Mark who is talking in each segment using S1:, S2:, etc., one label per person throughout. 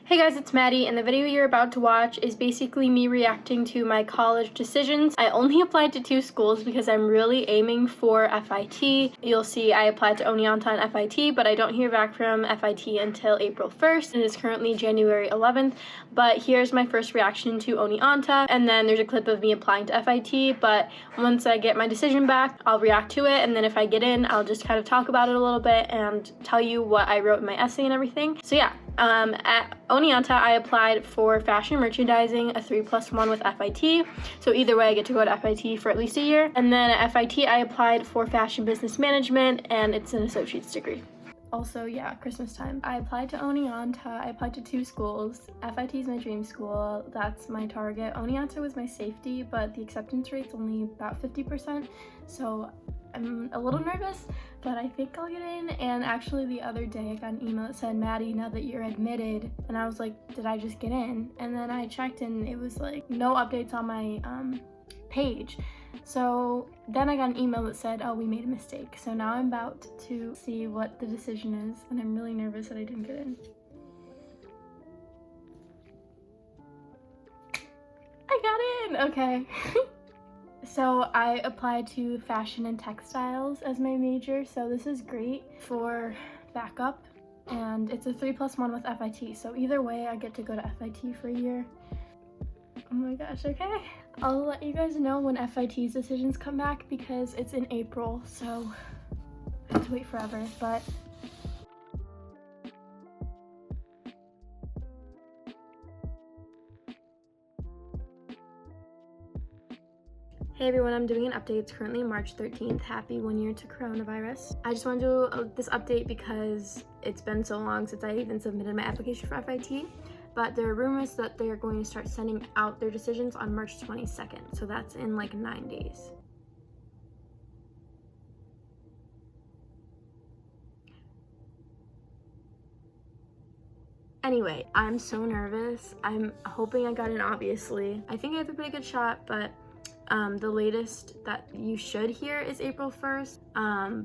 S1: Hey guys, it's Maddie, and the video you're about to watch is basically me reacting to my college decisions. I only applied to 2 schools because I'm really aiming for FIT. You'll see I applied to Oneonta and FIT, but I don't hear back from FIT until April 1st. It is currently January 11th, but here's my first reaction to Oneonta, and then there's a clip of me applying to FIT, but once I get my decision back, I'll react to it, and then if I get in, I'll just kind of talk about it a little bit and tell you what I wrote in my essay and everything. So yeah. At Oneonta, I applied for fashion merchandising, a 3+1 with FIT. So either way, I get to go to FIT for at least a year. And then at FIT, I applied for fashion business management, and it's an associate's degree. Also, yeah, Christmas time. I applied to Oneonta. I applied to 2 schools. FIT is my dream school. That's my target. Oneonta was my safety, but the acceptance rate's only about 50%. So I'm a little nervous, but I think I'll get in. And actually the other day I got an email that said, Maddie, now that you're admitted, and I was like, did I just get in? And then I checked and it was like no updates on my page. So then I got an email that said, oh, we made a mistake. So now I'm about to see what the decision is, and I'm really nervous that I didn't get in. I got in, okay. So I applied to fashion and textiles as my major, so this is great for backup, and it's a 3+1 with FIT, so either way I get to go to FIT for a year. Oh my gosh, okay. I'll let you guys know when FIT's decisions come back because it's in April, so I have to wait forever, but hey everyone, I'm doing an update. It's currently March 13th. Happy 1 year to coronavirus. I just want to do this update because it's been so long since I even submitted my application for FIT, but there are rumors that they're going to start sending out their decisions on March 22nd, so that's in like 9 days. Anyway, I'm so nervous. I'm hoping I got in, obviously. I think I have a pretty good shot, but the latest that you should hear is April 1st,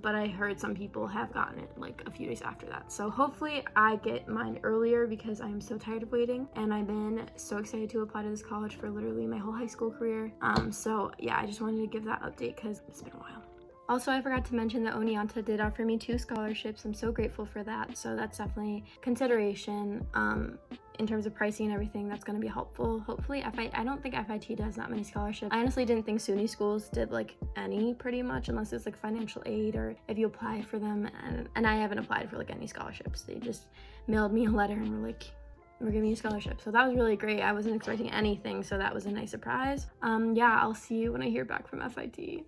S1: but I heard some people have gotten it like a few days after that. So hopefully I get mine earlier because I'm so tired of waiting, and I've been so excited to apply to this college for literally my whole high school career. So yeah, I just wanted to give that update because it's been a while. Also, I forgot to mention that Oneonta did offer me 2 scholarships. I'm so grateful for that. So that's definitely consideration. In terms of pricing and everything, that's going to be helpful. Hopefully, I don't think FIT does that many scholarships. I honestly didn't think SUNY schools did like any pretty much, unless it's like financial aid or if you apply for them. And I haven't applied for like any scholarships. They just mailed me a letter and were like, we're giving you a scholarship. So that was really great. I wasn't expecting anything, so that was a nice surprise. Yeah, I'll see you when I hear back from FIT.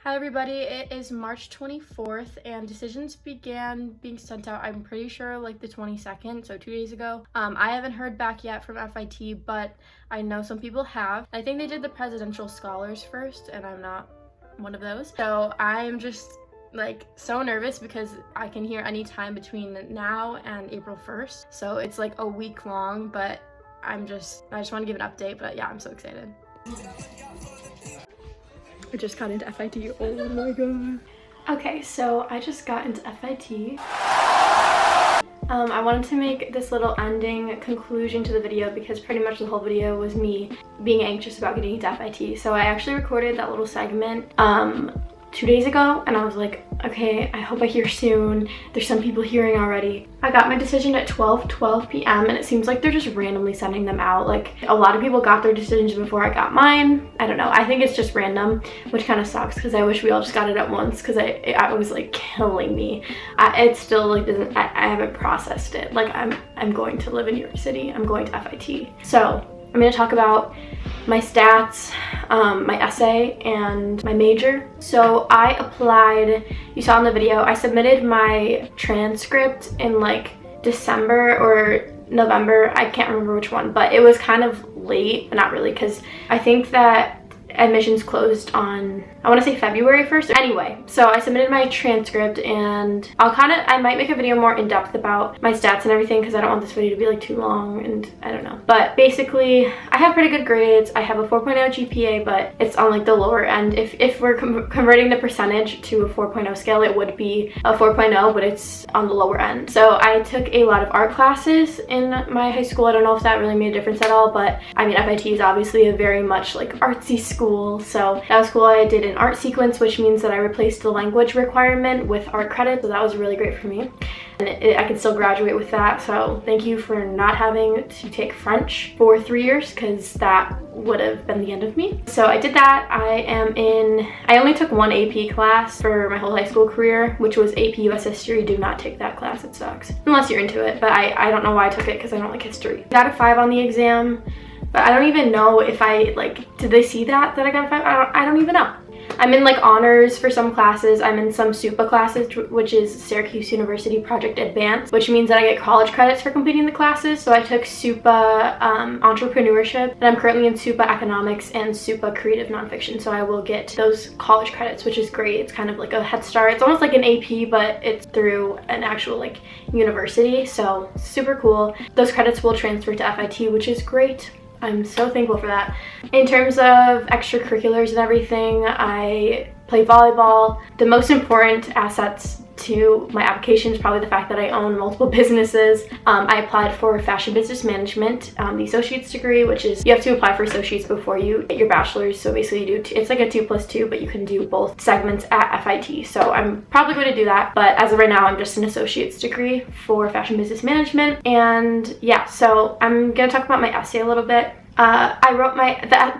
S1: Hi everybody, it is March 24th and decisions began being sent out, I'm pretty sure like the 22nd, so 2 days ago. I haven't heard back yet from FIT, but I know some people have. I think they did the presidential scholars first, and I'm not one of those. So I'm just like so nervous because I can hear any time between now and April 1st. So it's like a week long, but I just want to give an update, but yeah, I'm so excited. I just got into FIT. Oh my god. Okay, so I just got into FIT. I wanted to make this little ending conclusion to the video because pretty much the whole video was me being anxious about getting into FIT. So I actually recorded that little segment 2 days ago, and I was like, okay, I hope I hear soon. There's some people hearing already. I got my decision at 12 p.m. and it seems like they're just randomly sending them out. Like a lot of people got their decisions before I got mine. I don't know. I think it's just random, which kind of sucks because I wish we all just got it at once because I was like killing me. It still like doesn't. I haven't processed it. Like I'm going to live in New York City. I'm going to FIT. So I'm going to talk about my stats, my essay, and my major. So I applied, you saw in the video, I submitted my transcript in like December or November. I can't remember which one, but it was kind of late, but not really, because I think that admissions closed on, I want to say February 1st. Anyway, so I submitted my transcript, and I might make a video more in depth about my stats and everything because I don't want this video to be like too long, and I don't know. But basically, I have pretty good grades. I have a 4.0 GPA, but it's on like the lower end. If we're converting the percentage to a 4.0 scale, it would be a 4.0, but it's on the lower end. So I took a lot of art classes in my high school. I don't know if that really made a difference at all, but I mean, FIT is obviously a very much like artsy school, so that was cool. I did an art sequence, which means that I replaced the language requirement with art credit, so that was really great for me. And I can still graduate with that, so thank you for not having to take French for 3 years, because that would have been the end of me. So I did that. I only took one AP class for my whole high school career, which was AP US History. Do not take that class, it sucks. Unless you're into it, but I don't know why I took it because I don't like history. Got a 5 on the exam, but I don't even know if did they see that I got a 5? I don't even know. I'm in like honors for some classes. I'm in some SUPA classes, which is Syracuse University Project Advanced, which means that I get college credits for completing the classes. So I took SUPA Entrepreneurship, and I'm currently in SUPA Economics and SUPA Creative Nonfiction. So I will get those college credits, which is great. It's kind of like a head start. It's almost like an AP, but it's through an actual like university. So super cool. Those credits will transfer to FIT, which is great. I'm so thankful for that. In terms of extracurriculars and everything, I play volleyball. The most important assets to my application is probably the fact that I own multiple businesses. I applied for fashion business management, the associate's degree, which is you have to apply for associates before you get your bachelor's. So basically you do, it's like a 2+2, but you can do both segments at FIT. So I'm probably going to do that. But as of right now, I'm just an associate's degree for fashion business management. And yeah, so I'm going to talk about my essay a little bit. I wrote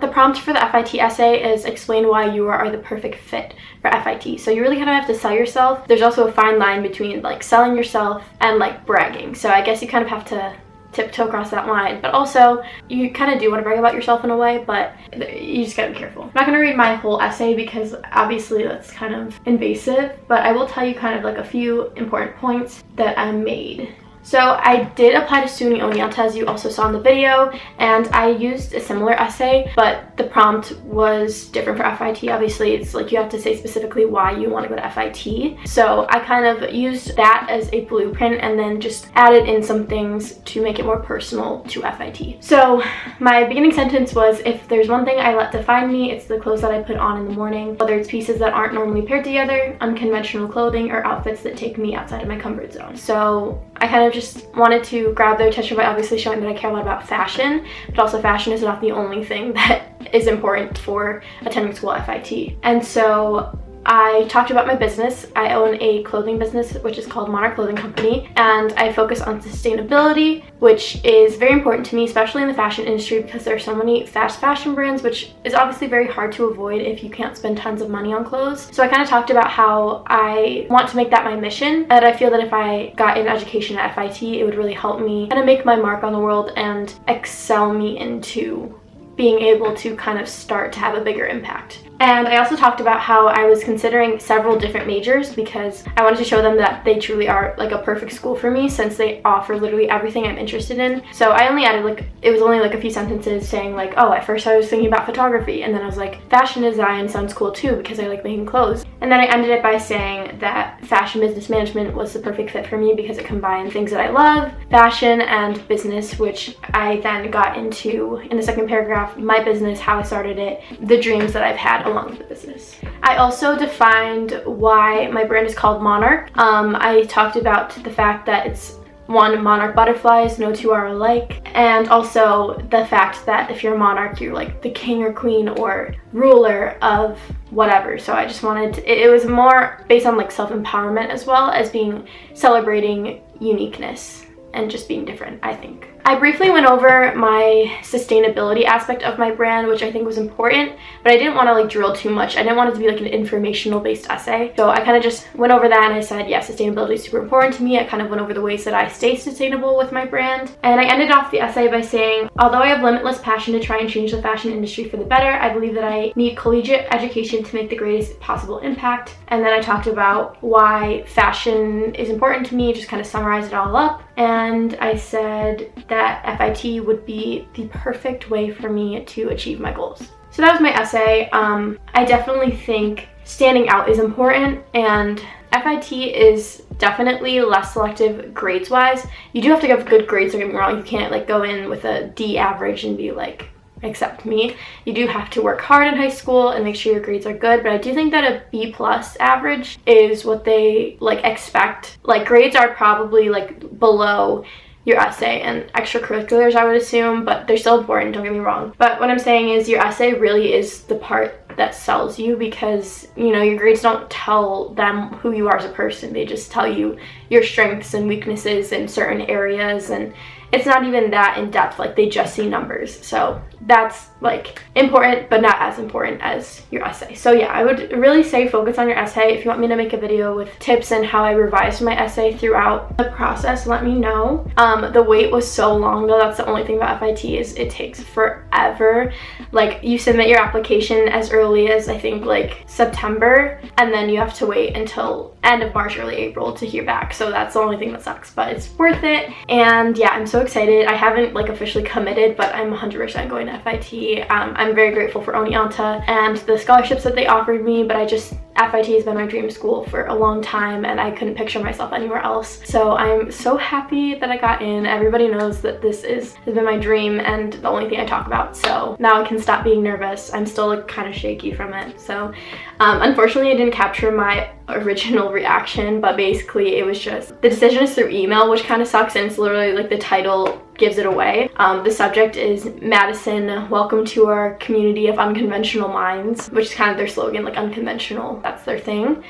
S1: the prompt for the FIT essay is explain why you are the perfect fit for FIT. So you really kind of have to sell yourself. There's also a fine line between like selling yourself and like bragging. So I guess you kind of have to tiptoe across that line, but also you kind of do want to brag about yourself in a way, but you just gotta be careful. I'm not gonna read my whole essay because obviously that's kind of invasive, but I will tell you kind of like a few important points that I made. So I did apply to SUNY Oneonta, as you also saw in the video, and I used a similar essay, but the prompt was different for FIT. Obviously, it's like you have to say specifically why you want to go to FIT. So I kind of used that as a blueprint and then just added in some things to make it more personal to FIT. So my beginning sentence was, if there's one thing I let define me, it's the clothes that I put on in the morning, whether it's pieces that aren't normally paired together, unconventional clothing, or outfits that take me outside of my comfort zone. So I kind of just wanted to grab their attention by obviously showing that I care a lot about fashion, but also fashion is not the only thing that is important for attending school at FIT. And so I talked about my business. I own a clothing business, which is called Monarch Clothing Company, and I focus on sustainability, which is very important to me, especially in the fashion industry, because there are so many fast fashion brands, which is obviously very hard to avoid if you can't spend tons of money on clothes. So I kind of talked about how I want to make that my mission, and I feel that if I got an education at FIT, it would really help me kind of make my mark on the world and excel me into being able to kind of start to have a bigger impact. And I also talked about how I was considering several different majors because I wanted to show them that they truly are like a perfect school for me, since they offer literally everything I'm interested in. So I only added it was only like a few sentences saying like, oh, at first I was thinking about photography, and then I was like, fashion design sounds cool too because I like making clothes. And then I ended it by saying that fashion business management was the perfect fit for me because it combined things that I love, fashion and business, which I then got into in the second paragraph, my business, how I started it, the dreams that I've had along with the business. I also defined why my brand is called Monarch. I talked about the fact that it's one, monarch butterflies, no two are alike, and also the fact that if you're a monarch, you're like the king or queen or ruler of whatever. So I just wanted it was more based on like self-empowerment as well as being celebrating uniqueness and just being different, I think. I briefly went over my sustainability aspect of my brand, which I think was important, but I didn't want to like drill too much. I didn't want it to be like an informational based essay. So I kind of just went over that and I said, yeah, sustainability is super important to me. I kind of went over the ways that I stay sustainable with my brand. And I ended off the essay by saying, although I have limitless passion to try and change the fashion industry for the better, I believe that I need collegiate education to make the greatest possible impact. And then I talked about why fashion is important to me, just kind of summarize it all up. And I said that FIT would be the perfect way for me to achieve my goals. So that was my essay. I definitely think standing out is important, and FIT is definitely less selective grades-wise. You do have to give good grades, don't get me wrong. You can't like go in with a D average and be like, accept me. You do have to work hard in high school and make sure your grades are good, but I do think that a B+ average is what they like expect. Like grades are probably like below your essay and extracurriculars, I would assume, but they're still important, don't get me wrong. But what I'm saying is your essay really is the part that sells you, because you know your grades don't tell them who you are as a person. They just tell you your strengths and weaknesses in certain areas, and it's not even that in depth. Like they just see numbers. So that's like important, but not as important as your essay. So yeah, I would really say focus on your essay. If you want me to make a video with tips and how I revised my essay throughout the process, let me know. The wait was so long though. That's the only thing about FIT is it takes forever. Like you submit your application as early as I think like September, and then you have to wait until end of March, early April to hear back. So that's the only thing that sucks, but it's worth it. And yeah, I'm so excited. I haven't like officially committed, but I'm 100% going to FIT. I'm very grateful for Oneonta and the scholarships that they offered me, but FIT has been my dream school for a long time, and I couldn't picture myself anywhere else. So I'm so happy that I got in. Everybody knows that this has been my dream and the only thing I talk about. So now I can stop being nervous. I'm still like kind of shaky from it. So unfortunately I didn't capture my original reaction, but basically it was just, the decision is through email, which kind of sucks, and it's literally like the title gives it away. The subject is Madison, welcome to our community of unconventional minds, which is kind of their slogan, like unconventional, that's their thing.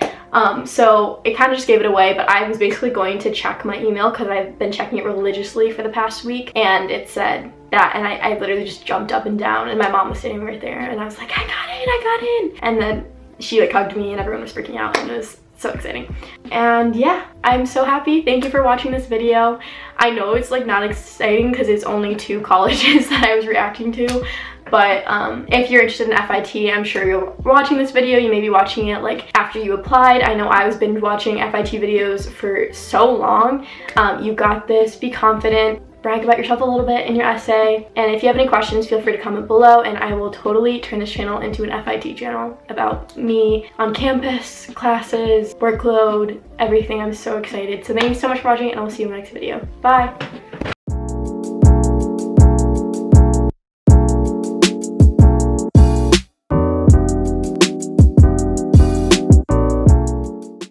S1: So it kind of just gave it away, but I was basically going to check my email because I've been checking it religiously for the past week, and it said that, and I literally just jumped up and down, and my mom was sitting right there, and I was like, I got in, and then she like hugged me and everyone was freaking out, and it was so exciting. And yeah, I'm so happy. Thank you for watching this video. I know it's like not exciting because it's only 2 colleges that I was reacting to, but if you're interested in FIT, I'm sure you're watching this video. You may be watching it like after you applied. I know I was binge watching FIT videos for so long. You got this. Be confident. Brag about yourself a little bit in your essay, and if you have any questions, feel free to comment below, and I will totally turn this channel into an FIT channel about me on campus, classes, workload, everything. I'm so excited. So thank you so much for watching, and I'll see you in the next video. Bye!